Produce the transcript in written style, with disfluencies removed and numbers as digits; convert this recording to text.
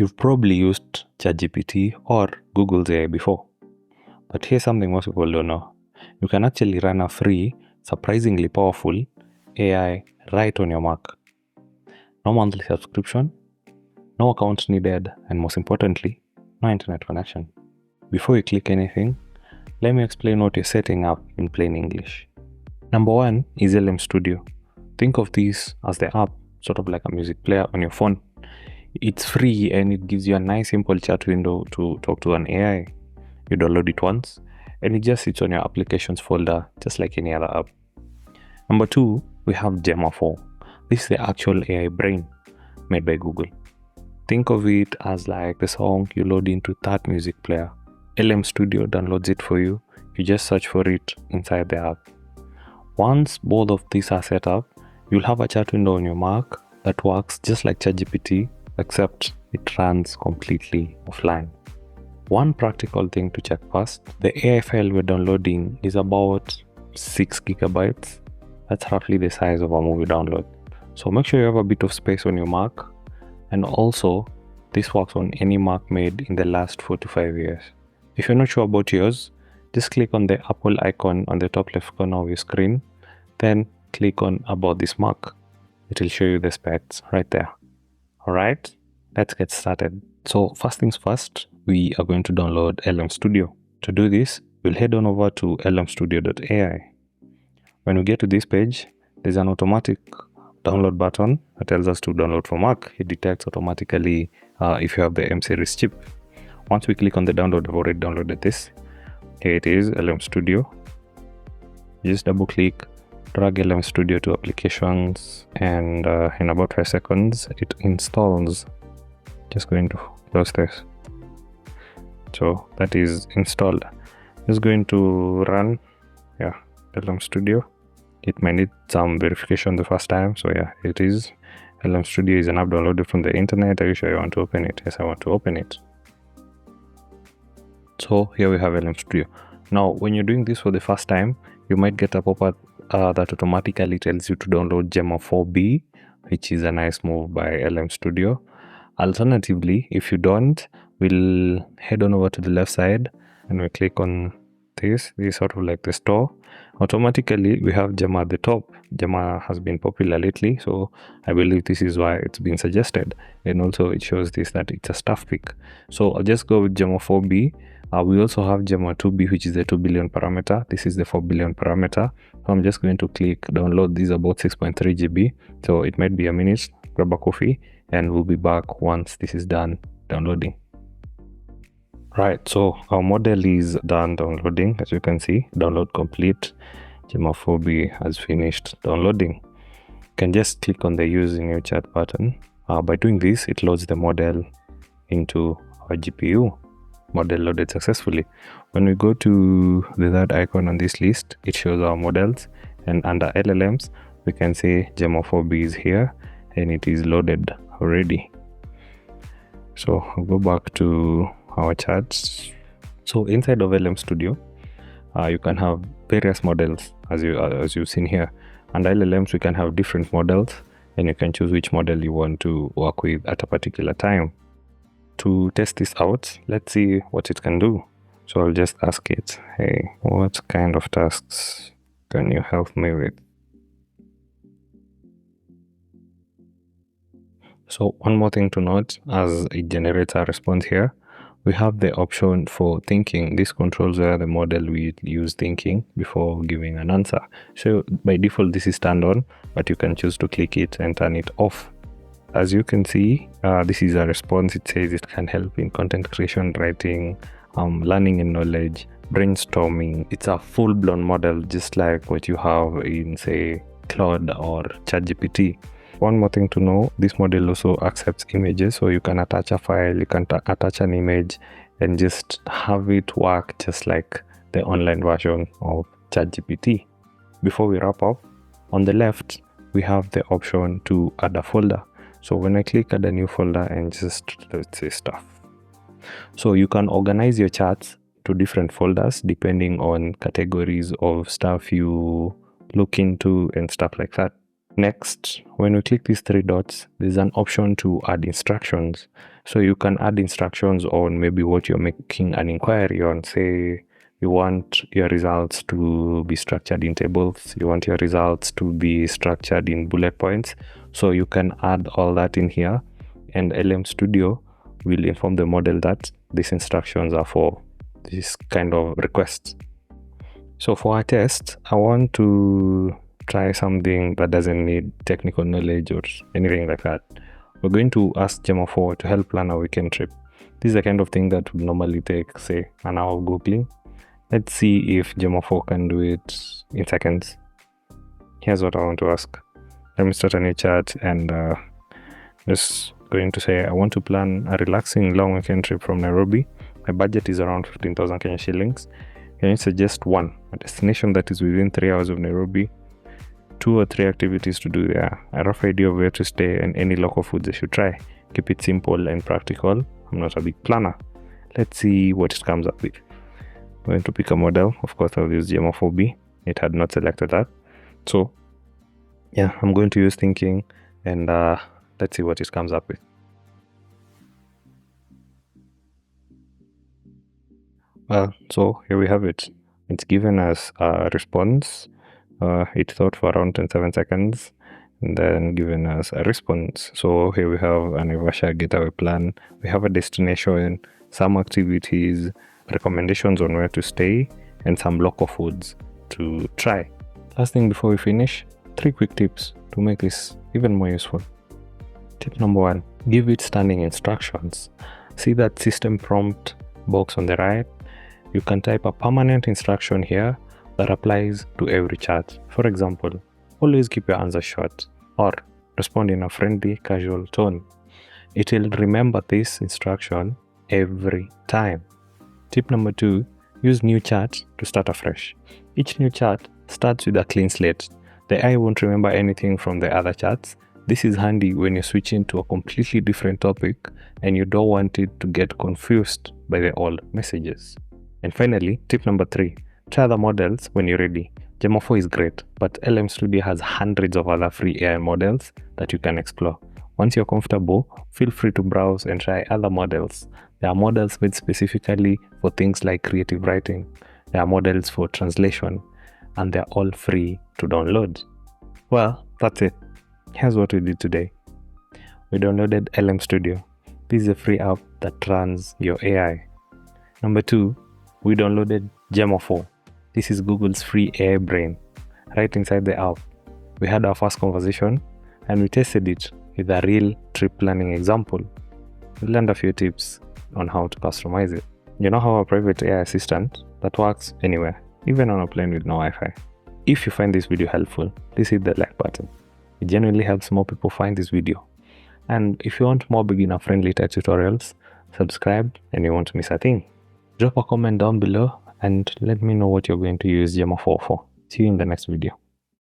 You've probably used ChatGPT or Google's AI before. But here's something most people don't know. You can actually run a free, surprisingly powerful AI right on your Mac. No monthly subscription, no account needed, and most importantly, no internet connection. Before you click anything, let me explain what you're setting up in plain English. Number one is LM Studio. Think of this as the app, sort of like a music player on your phone. It's free and it gives you a nice simple chat window to talk to an AI. You download it once and it just sits on your applications folder just like any other app. Number two, we have Gemma 4. This is the actual AI brain made by Google. Think of it as like the song you load into that music player. LM Studio downloads it for you. You just search for it inside the app. Once both of these are set up, you'll have a chat window on your Mac that works just like ChatGPT, except it runs completely offline. One practical thing to check first, the AI file we're downloading is about 6 gigabytes. That's roughly the size of a movie download. So make sure you have a bit of space on your Mac. And also, this works on any Mac made in the last 4 to 5 years. If you're not sure about yours, just click on the Apple icon on the top left corner of your screen. Then click on About this Mac. It will show you the specs right there. Alright, let's get started. So first things first, we are going to download LM Studio. To do this, we'll head on over to lmstudio.ai. When we get to this page, there's an automatic download button that tells us to download for Mac. It detects automatically if you have the M series chip. Once we click on the download, I've already downloaded this. Here it is, LM Studio. Just double click, drag LM Studio to applications, and in about 5 seconds it installs. Just going to close this. So that is installed. Just going to run LM Studio. It might need some verification the first time, so yeah, it is. LM Studio is an app downloaded from the internet. Are you sure you want to open it? Yes, I want to open it. So here we have LM Studio. Now when you're doing this for the first time, you might get a pop-up that automatically tells you to download Gemma 4B, which is a nice move by LM Studio. Alternatively, if you don't, we'll head on over to the left side and we click on this is sort of like the store. Automatically we have Gemma at the top. Gemma has been popular lately, so I believe this is why it's been suggested, and also it shows this that it's a staff pick. So I'll just go with Gemma 4B. We also have Gemma 2B, which is the 2 billion parameter. This is the 4 billion parameter. So I'm just going to click download. These are about 6.3 GB, so it might be a minute. Grab a coffee and we'll be back once this is done downloading. Right, so our model is done downloading. As you can see, download complete. Gemma 4B has finished downloading. You can just click on the use in your chat button. By doing this, it loads the model into our GPU. Model loaded successfully. When we go to the third icon on this list, it shows our models, and under LLMs, we can say Gemma 4B is here and it is loaded already. So I'll go back to our charts. So inside of LM Studio, you can have various models as you've seen here. Under LLMs, we can have different models, and you can choose which model you want to work with at a particular time. To test this out, let's see what it can do. So I'll just ask it, hey, what kind of tasks can you help me with? So one more thing to note, as it generates a response here, we have the option for thinking. This controls where the model will use thinking before giving an answer. So by default, this is turned on, but you can choose to click it and turn it off. As you can see, this is a response. It says it can help in content creation, writing, learning and knowledge, brainstorming. It's a full-blown model, just like what you have in, say, Claude or ChatGPT. One more thing to know, this model also accepts images, so you can attach a file, you can attach an image and just have it work just like the online version of ChatGPT. Before we wrap up, on the left, we have the option to add a folder. So when I click add a new folder and just, let's say, stuff. So you can organize your charts to different folders depending on categories of stuff you look into and stuff like that. Next, when we click these 3 dots, there's an option to add instructions. So you can add instructions on maybe what you're making an inquiry on. Say you want your results to be structured in tables, you want your results to be structured in bullet points. So you can add all that in here, and LM Studio will inform the model that these instructions are for this kind of requests. So for our test, I want to try something that doesn't need technical knowledge or anything like that. We're going to ask Gemma 4 to help plan our weekend trip. This is the kind of thing that would normally take, say, an hour of Googling. Let's see if Gemma 4 can do it in seconds. Here's what I want to ask. Let me start a new chat and just going to say I want to plan a relaxing long weekend trip from Nairobi. My budget is around 15,000 Kenya shillings. Can you suggest a destination that is within 3 hours of Nairobi, 2 or 3 activities to do there, a rough idea of where to stay, and any local foods I should try. Keep it simple and practical. I'm not a big planner. Let's see what it comes up with. I'm going to pick a model. Of course, I'll use Gemma 4B. It had not selected that. So, yeah, I'm going to use thinking, and let's see what it comes up with. Well, so here we have it. It's given us a response. It thought for around 27 seconds and then given us a response. So here we have an Naivasha getaway plan. We have a destination, some activities, recommendations on where to stay, and some local foods to try. Last thing before we finish, 3 quick tips to make this even more useful. Tip number 1, give it standing instructions. See that system prompt box on the right? You can type a permanent instruction here that applies to every chat. For example, always keep your answers short or respond in a friendly, casual tone. It will remember this instruction every time. Tip number 2, use new chat to start afresh. Each new chat starts with a clean slate. The AI won't remember anything from the other chats. This is handy when you're switching to a completely different topic and you don't want it to get confused by the old messages. And finally, tip number 3, try other models when you're ready. Gemma 4 is great, but LM Studio has hundreds of other free AI models that you can explore. Once you're comfortable, feel free to browse and try other models. There are models made specifically for things like creative writing. There are models for translation, and they're all free to download. Well, that's it. Here's what we did today. We downloaded LM Studio. This is a free app that runs your AI. Number 2, we downloaded Gemma 4. This is Google's free AI brain. Right inside the app, we had our first conversation and we tested it with a real trip planning example. We learned a few tips on how to customize it. You now have a private AI assistant that works anywhere, even on a plane with no Wi-Fi. If you find this video helpful, please hit the like button. It genuinely helps more people find this video. And if you want more beginner-friendly tech tutorials, subscribe and you won't miss a thing. Drop a comment down below and let me know what you're going to use Gemma 4 for. See you in the next video.